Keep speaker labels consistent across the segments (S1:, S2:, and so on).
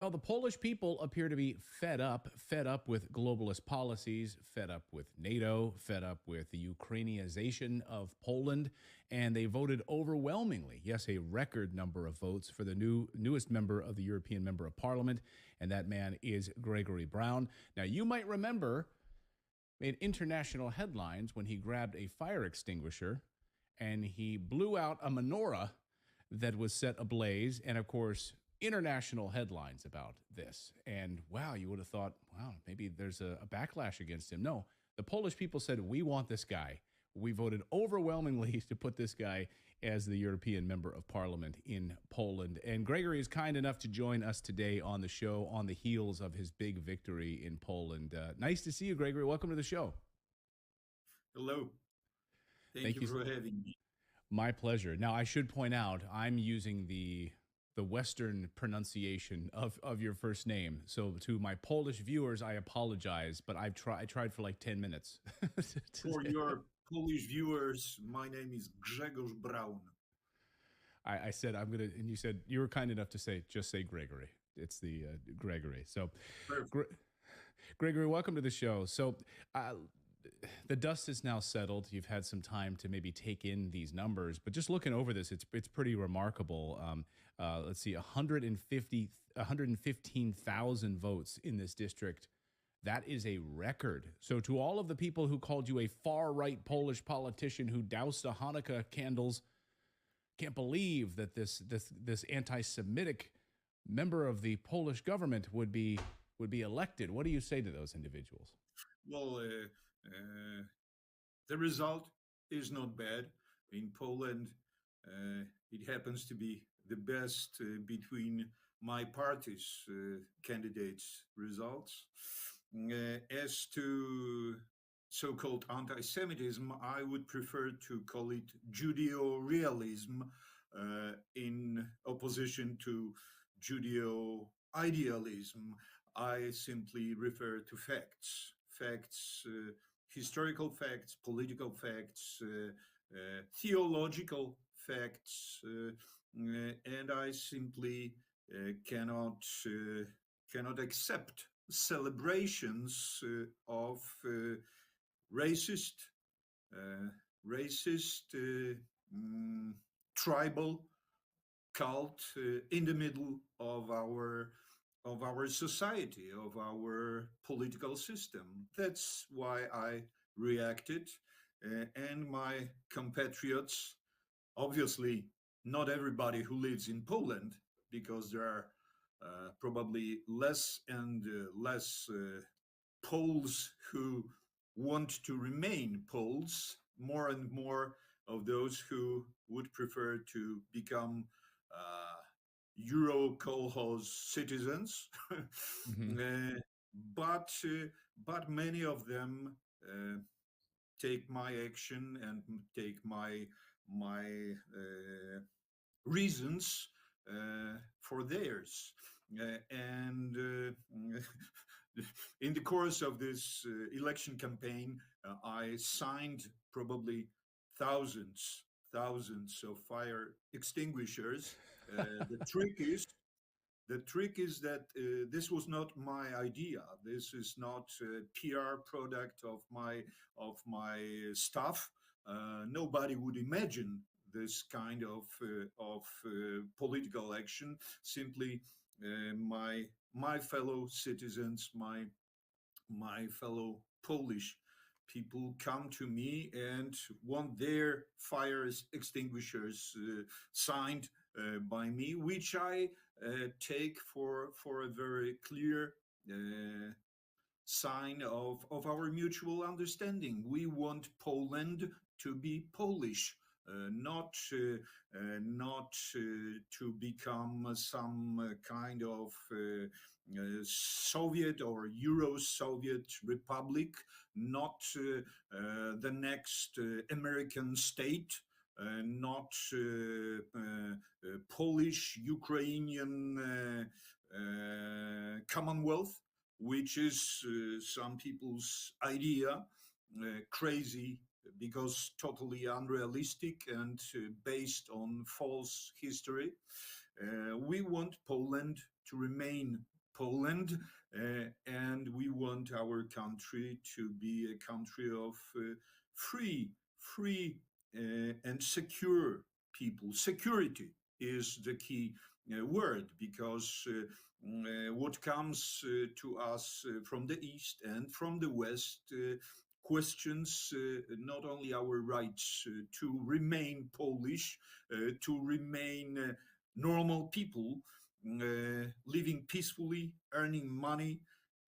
S1: Well, the Polish people appear to be fed up with globalist policies, fed up with NATO, fed up with the Ukrainianization of Poland, and they voted overwhelmingly, yes, a record number of votes for the newest member of the European Member of Parliament, and that man is Grzegorz Braun. Now, you might remember made international headlines when he grabbed a fire extinguisher and he blew out a menorah that was set ablaze, and of course international headlines about this. And wow, you would have thought, wow, maybe there's a backlash against him. No, the Polish people said, we want this guy. We voted overwhelmingly to put this guy as the European Member of Parliament in Poland. And Gregory is kind enough to join us today on the show on the heels of his big victory in Poland. Nice to see you, Gregory. Welcome to the show.
S2: Hello. Thank you for having me.
S1: My pleasure. Now, I should point out, I'm using the Western pronunciation of your first name. So to my Polish viewers, I apologize, but I tried for like 10 minutes.
S2: For your Polish viewers, my name is Grzegorz Braun.
S1: I said, I'm going to, and you said, you were kind enough to say, just say Gregory. It's the Gregory. So Gregory, welcome to the show. So the dust is now settled. You've had some time to maybe take in these numbers, but just looking over this, it's pretty remarkable. Let's see, 115,000 votes in this district. That is a record. So to all of the people who called you a far-right Polish politician who doused a Hanukkah candles, can't believe that this anti-Semitic member of the Polish government would be elected. What do you say to those individuals?
S2: Well, the result is not bad. In Poland, it happens to be the best between my party's candidates' results. As to so-called anti-Semitism, I would prefer to call it Judeo-realism in opposition to Judeo-idealism. I simply refer to facts. Facts, historical facts, political facts, theological facts, and I simply cannot accept celebrations of racist, tribal cult in the middle of our society, of our political system. That's why I reacted, and my compatriots, obviously not everybody who lives in Poland, because there are probably less and less Poles who want to remain Poles, more and more of those who would prefer to become Euro kolkhoz citizens, but many of them take my action and take my reasons for theirs. And in the course of this election campaign, I signed probably thousands of fire extinguishers. The trick is that this was not my idea. This is not a PR product of my staff. Nobody would imagine this kind of political action. Simply, my fellow citizens, my fellow Polish people come to me and want their fire extinguishers signed by me, which I take for a very clear sign of our mutual understanding. We want Poland to be Polish, not to become some kind of Soviet or Euro-Soviet republic, not the next American state, not Polish, Ukrainian Commonwealth, which is some people's idea, crazy because totally unrealistic and based on false history. We want Poland remain Poland, and we want our country to be a country of free and secure people. Security is the key word, because what comes to us from the East and from the West questions not only our rights to remain Polish, to remain normal people, living peacefully, earning money,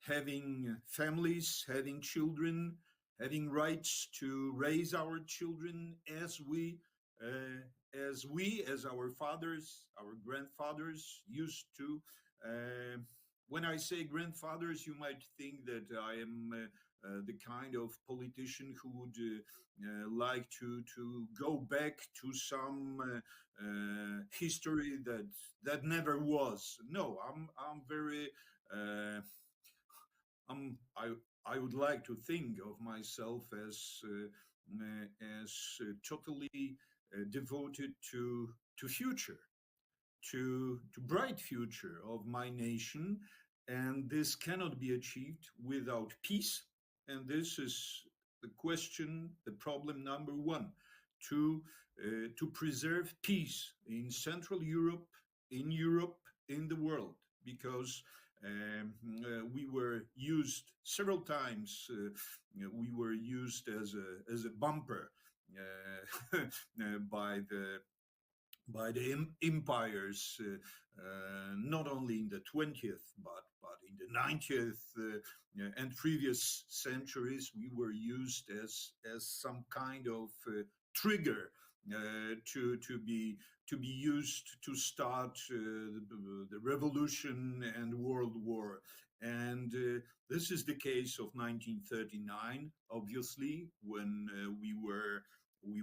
S2: having families, having children, having rights to raise our children as our fathers, our grandfathers used to. Uh, when I say grandfathers, you might think that I am the kind of politician who would like to go back to some history that never was. No, I'm very I would like to think of myself as totally devoted to future, to bright future of my nation, and this cannot be achieved without peace. And this is the question, the problem number one, to preserve peace in Central Europe, in the world, because we were used several times. We were used as a bumper by the empires, not only in the 20th, but in the 90th and previous centuries. We were used as some kind of trigger to be used to start the revolution and World War. And this is the case of 1939, obviously, when we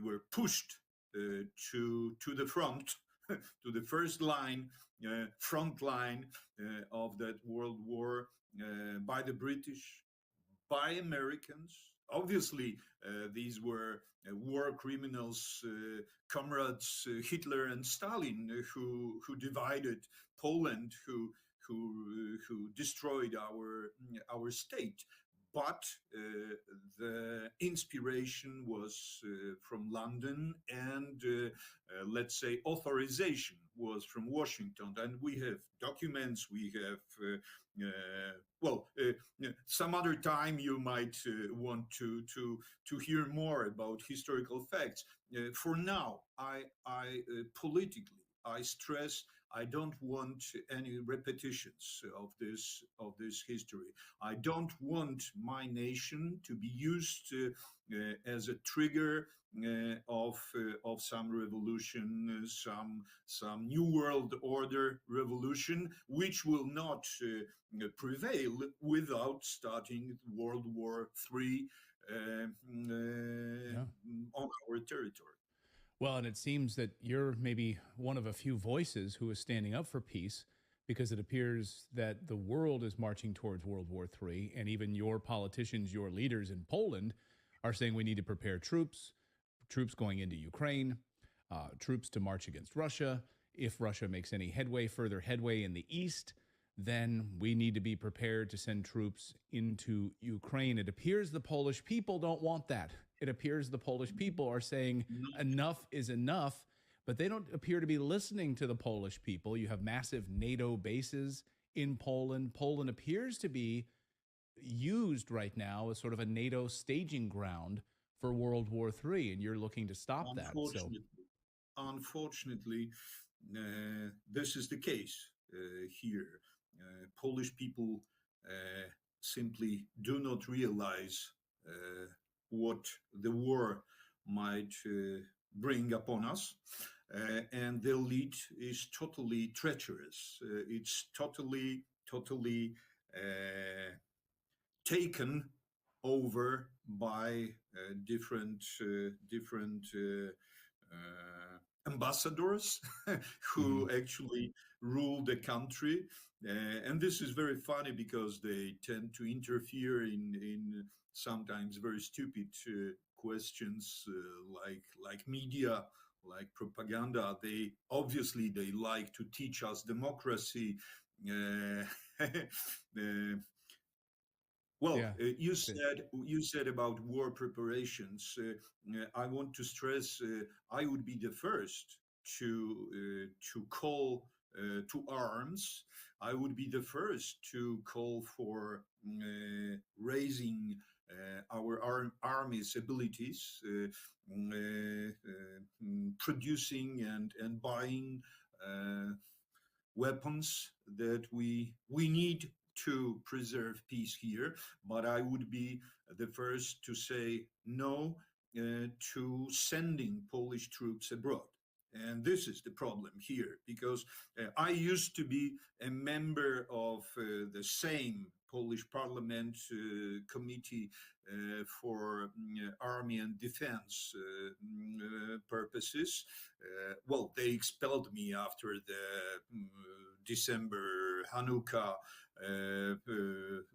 S2: were pushed to the front, to the first line, front line of that World War by the British, by Americans. Obviously, these were war criminals, comrades Hitler and Stalin, who divided Poland, who destroyed our state. But the inspiration was from London, and let's say authorization was from Washington. And we have documents, we have, some other time you might want to hear more about historical facts. For now, I politically, I stress, I don't want any repetitions of this history. I don't want my nation to be used as a trigger of some revolution, some new world order revolution, which will not prevail without starting World War III on our territory.
S1: Well, and it seems that you're maybe one of a few voices who is standing up for peace, because it appears that the world is marching towards World War III, and even your politicians, your leaders in Poland, are saying we need to prepare troops going into Ukraine, troops to march against Russia. If Russia makes any further headway in the east, then we need to be prepared to send troops into Ukraine. It appears the Polish people don't want that. It appears the Polish people are saying enough is enough, but they don't appear to be listening to the Polish people. You have massive NATO bases in Poland. Poland appears to be used right now as sort of a NATO staging ground for World War III, and you're looking to stop that.
S2: Unfortunately, this is the case here. Polish people simply do not realize what the war might bring upon us, and the elite is totally treacherous. It's totally taken over by different ambassadors who actually rule the country. And this is very funny because they tend to interfere in sometimes very stupid questions like media, like propaganda. They like to teach us democracy, uh, well,
S1: Yeah.
S2: you said about war preparations. I want to stress I would be the first to call to arms. I would be the first to call for raising our army's abilities, producing and buying uh, weapons that we need to preserve peace here. But I would be the first to say no to sending Polish troops abroad. And this is the problem here, because I used to be a member of the same Polish Parliament Committee for Army and Defense purposes. Well, they expelled me after the December Hanukkah,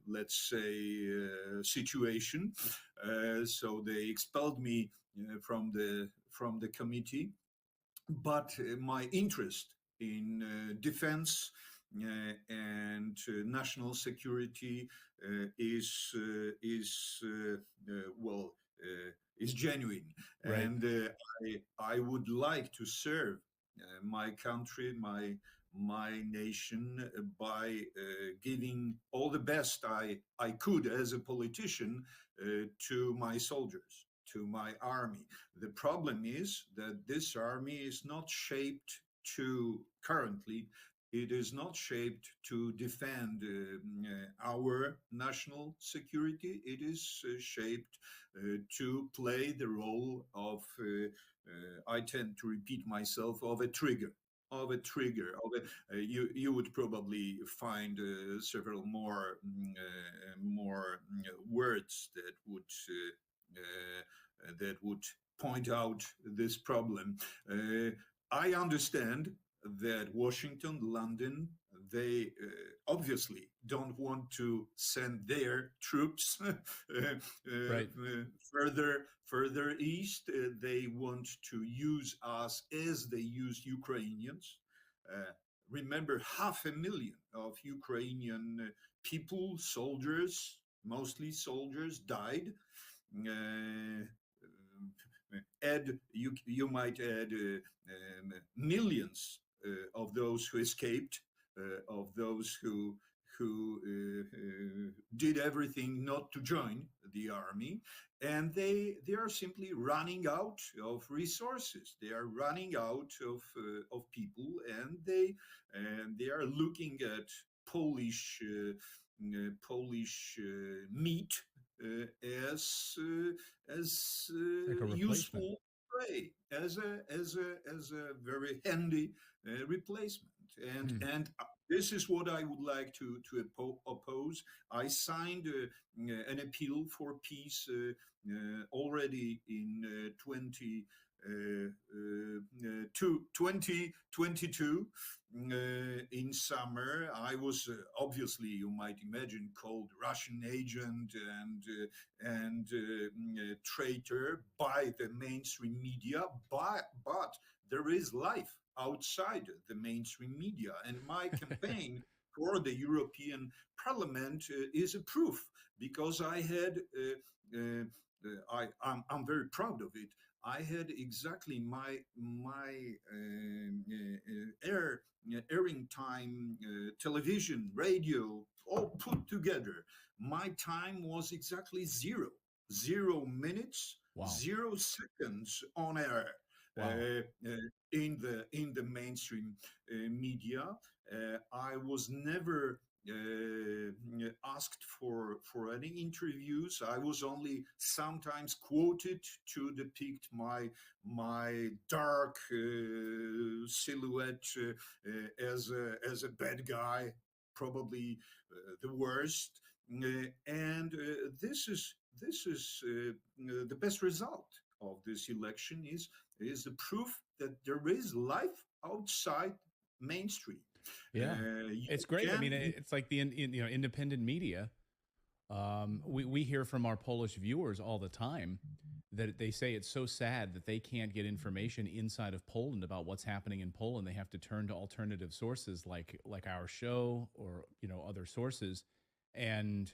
S2: let's say, situation. So they expelled me from the committee. But my interest in defense and national security well is genuine,
S1: Right.
S2: and I would like to serve my country, my nation by giving all the best I could as a politician to my soldiers, to my army. The problem is that this army is not shaped to currently. It is not shaped to defend our national security. It is shaped to play the role of, I tend to repeat myself, of a trigger. You would probably find several more words that would point out this problem. I understand that Washington, London, they obviously don't want to send their troops
S1: Right.
S2: further east. They want to use us as they use Ukrainians. Remember, 500,000 of Ukrainian people, soldiers, mostly soldiers, died. You might add millions of those who escaped, of those who did everything not to join the army, and they are simply running out of resources. They are running out of people, and they are looking at Polish meat as
S1: Like a replacement.
S2: useful prey, as a very handy replacement. And this is what I would like to oppose. I signed an appeal for peace already in 2022 in summer. I was obviously, you might imagine, called Russian agent and traitor by the mainstream media, but there is life outside the mainstream media, and my campaign for the European Parliament is a proof, because I had I'm very proud of it. I had exactly my airing time, television, radio, all put together. My time was exactly 0 minutes,
S1: Wow.
S2: 0 seconds on air.
S1: Wow.
S2: In the mainstream media, I was never asked for any interviews. I was only sometimes quoted to depict my dark silhouette as a bad guy, probably the worst. And this is the best result of this election is the proof that there is life outside mainstream.
S1: Yeah, it's great. I mean, it's like the independent media We hear from our Polish viewers all the time that they say it's so sad that they can't get information inside of Poland about what's happening in Poland. They have to turn to alternative sources like our show or other sources, and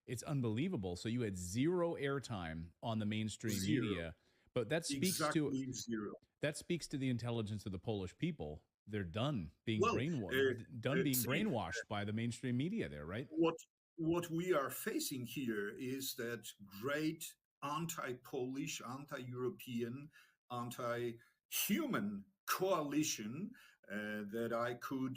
S1: it's unbelievable. So you had zero airtime on the mainstream
S2: Zero.
S1: media, but
S2: Exactly zero.
S1: that speaks to the intelligence of the Polish people. They're done being
S2: Well, see,
S1: brainwashed by the mainstream media there, right?
S2: what we are facing here is that great anti-Polish, anti-European, anti-human coalition that I could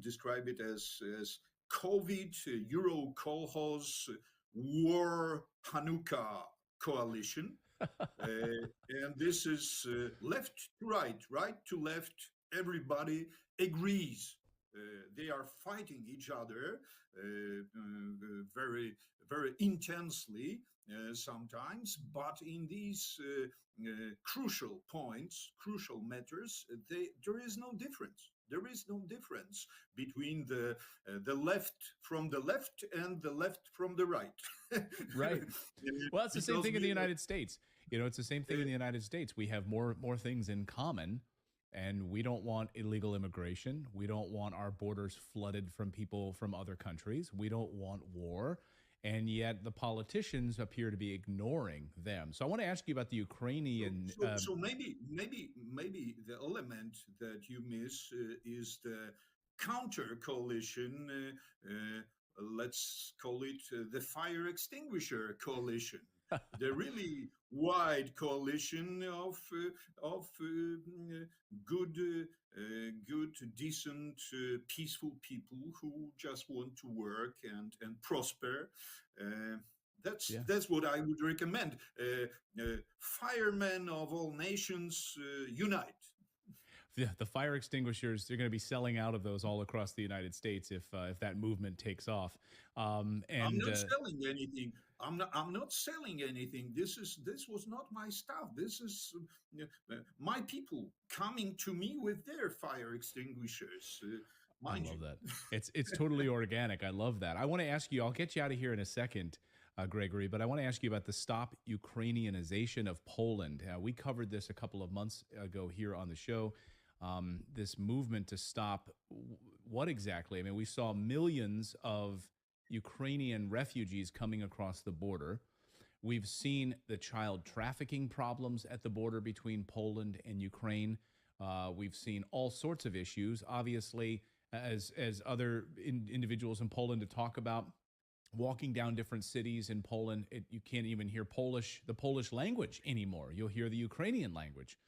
S2: describe it as COVID, Euro Kolhoz, War Hanukkah coalition. And this is left to right, right to left. Everybody agrees. They are fighting each other very, very intensely sometimes, but in these crucial points, crucial matters, there is no difference. There is no difference between the left from the left and the left from the right.
S1: Right. Well, it's the same
S2: Because
S1: thing in the
S2: we
S1: United States. It's the same thing in the United States. We have more things in common, and we don't want illegal immigration. We don't want our borders flooded from people from other countries. We don't want war. And yet the politicians appear to be ignoring them. So I want to ask you about the Ukrainian.
S2: So maybe the element that you miss is the counter coalition. Let's call it the fire extinguisher coalition. The really wide coalition of good, decent, peaceful people who just want to work and prosper. That's what I would recommend. Firemen of all nations, unite.
S1: The fire extinguishers, they're going to be selling out of those all across the United States if that movement takes off.
S2: I'm not selling anything. I'm not selling anything. This was not my stuff. This is my people coming to me with their fire extinguishers.
S1: I love that. It's totally organic. I love that. I want to ask you, I'll get you out of here in a second, Gregory, but I want to ask you about the Stop Ukrainianization of Poland. We covered this a couple of months ago here on the show. This movement to stop what exactly? I mean, we saw millions of Ukrainian refugees coming across the border. We've seen the child trafficking problems at the border between Poland and Ukraine. We've seen all sorts of issues. Obviously, as other individuals in Poland to talk about, walking down different cities in Poland, you can't even hear the Polish language anymore. You'll hear the Ukrainian language.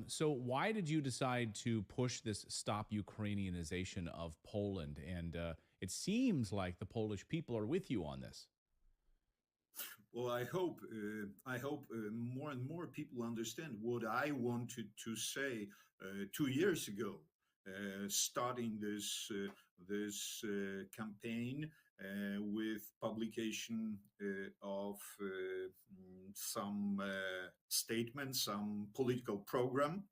S1: So why did you decide to push this Stop Ukrainianization of Poland? And it seems like the Polish people are with you on this.
S2: Well, I hope more and more people understand what I wanted to say 2 years ago, starting this campaign with publication of some statements, some political program.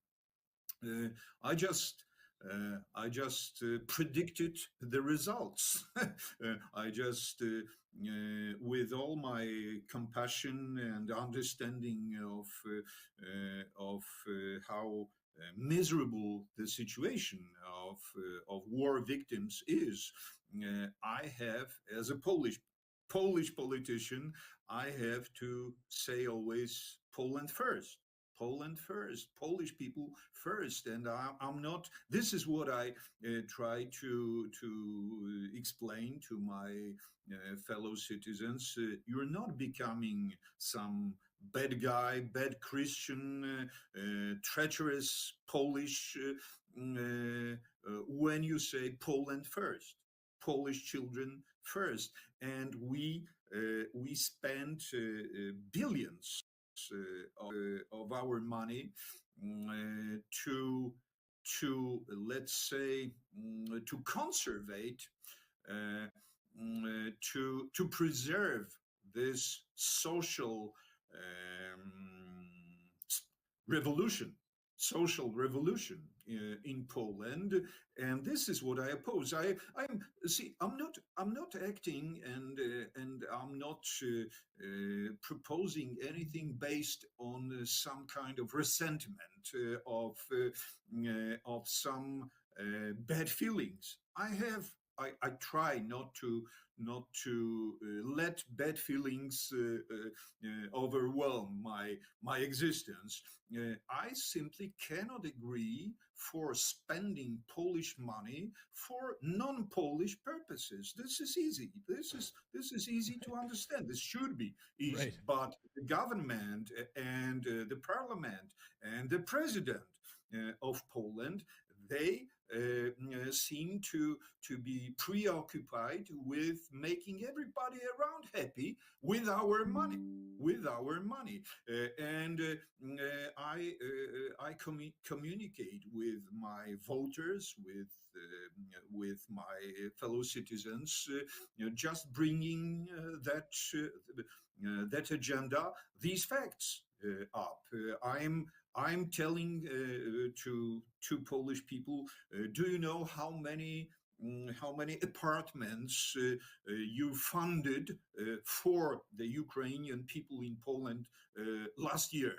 S2: I just predicted the results. I just, with all my compassion and understanding of how miserable the situation of war victims is, I have, as a Polish politician, I have to say always Poland first. Poland first, Polish people first, and I'm not. This is what I try to explain to my fellow citizens. You're not becoming some bad guy, bad Christian, treacherous Polish when you say Poland first, Polish children first, and we spend billions of our money to let's say to conservate to preserve this social revolution social revolution in Poland, and this is what I oppose. I'm see, I'm not acting, and I'm not proposing anything based on some kind of resentment of some bad feelings. I try not to let bad feelings overwhelm my existence. I simply cannot agree for spending Polish money for non-Polish purposes. This is easy. This is easy to understand. This should be easy.
S1: Right.
S2: But the government and the parliament and the president of Poland, they seem to be preoccupied with making everybody around happy with our money, and I communicate with my voters, with my fellow citizens, just bringing that agenda, these facts up. I'm telling to Polish people, do you know how many apartments you funded for the Ukrainian people in Poland last year?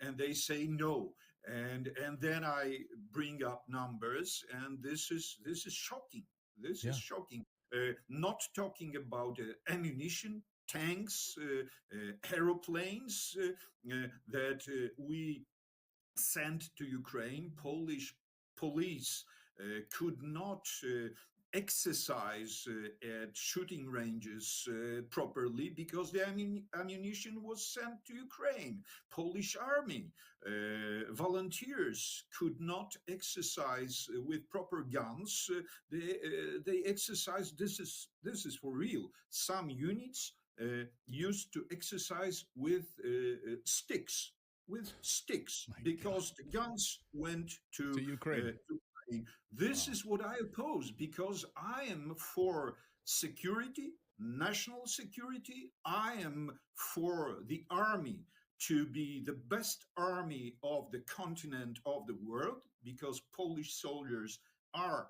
S2: And they say no. And then I bring up numbers, and this is shocking. This
S1: Yeah.
S2: is shocking. Not talking about ammunition, tanks, aeroplanes that we sent to Ukraine. Polish police could not exercise at shooting ranges properly because the ammunition was sent to Ukraine. Polish army volunteers could not exercise with proper guns. They exercise. This is for real. Some units used to exercise with sticks.
S1: My
S2: Because the guns went
S1: To Ukraine.
S2: to Ukraine. This
S1: Wow.
S2: is what I oppose, because I am for security, national security. I am for the army to be the best army of the continent, of the world, because Polish soldiers are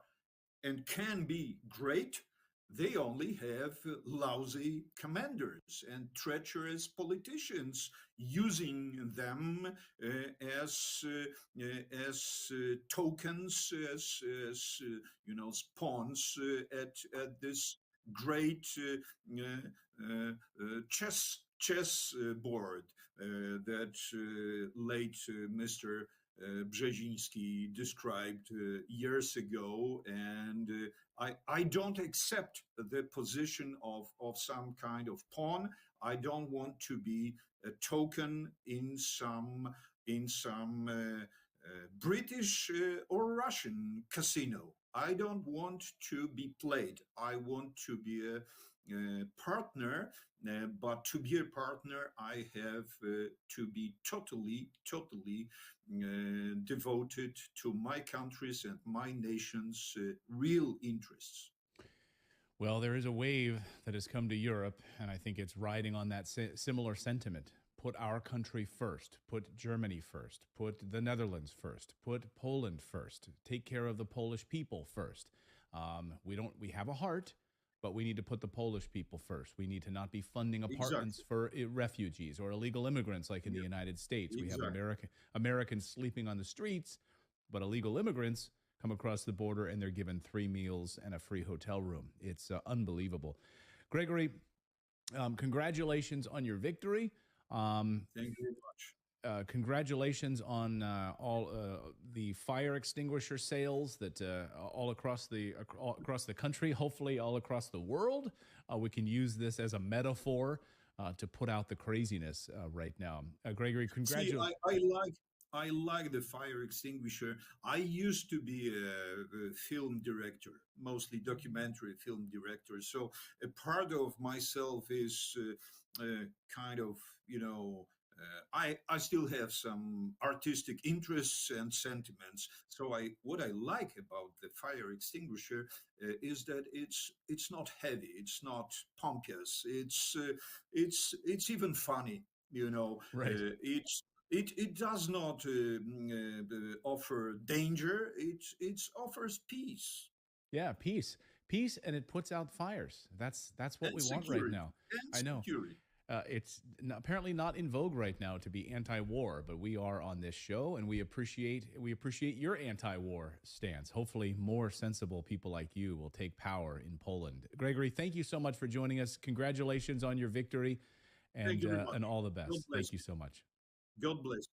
S2: and can be great. They only have lousy commanders and treacherous politicians using them as tokens, as pawns at this great chess board that late Mr. Brzezinski described years ago, and I don't accept the position of some kind of pawn. I don't want to be a token in some British or Russian casino. I don't want to be played. I want to be a partner, but to be a partner, I have to be totally devoted to my country's and my nation's real interests.
S1: Well, there is a wave that has come to Europe, and I think it's riding on that similar sentiment. Put our country first, put Germany first, put the Netherlands first, put Poland first, take care of the Polish people first. We have a heart, but we need to put the Polish people first. We need to not be funding apartments for refugees or illegal immigrants like in the United States. We have Americans sleeping on the streets, but illegal immigrants come across the border and they're given 3 meals and a free hotel room. It's unbelievable. Gregory, congratulations on your victory.
S2: Thank you very much.
S1: Congratulations on all the fire extinguisher sales that all across the country, hopefully all across the world. We can use this as a metaphor to put out the craziness right now. Gregory, congratulations.
S2: I like the fire extinguisher. I used to be a film director, mostly documentary film director. So a part of myself is kind of, I still have some artistic interests and sentiments. So what I like about the fire extinguisher is that it's not heavy, it's not pompous, it's even funny.
S1: Right.
S2: It does not offer danger. It offers peace
S1: Yeah, peace, peace, and it puts out fires. That's what
S2: and
S1: we want right
S2: security
S1: now.
S2: and
S1: I know.
S2: security.
S1: It's apparently not in vogue right now to be anti-war, but we are on this show, and we appreciate your anti-war stance. Hopefully, more sensible people like you will take power in Poland. Gregory, thank you so much for joining us. Congratulations on your victory,
S2: Thank you very much.
S1: and all the
S2: God
S1: best.
S2: bless
S1: Thank you
S2: you.
S1: so much.
S2: God bless.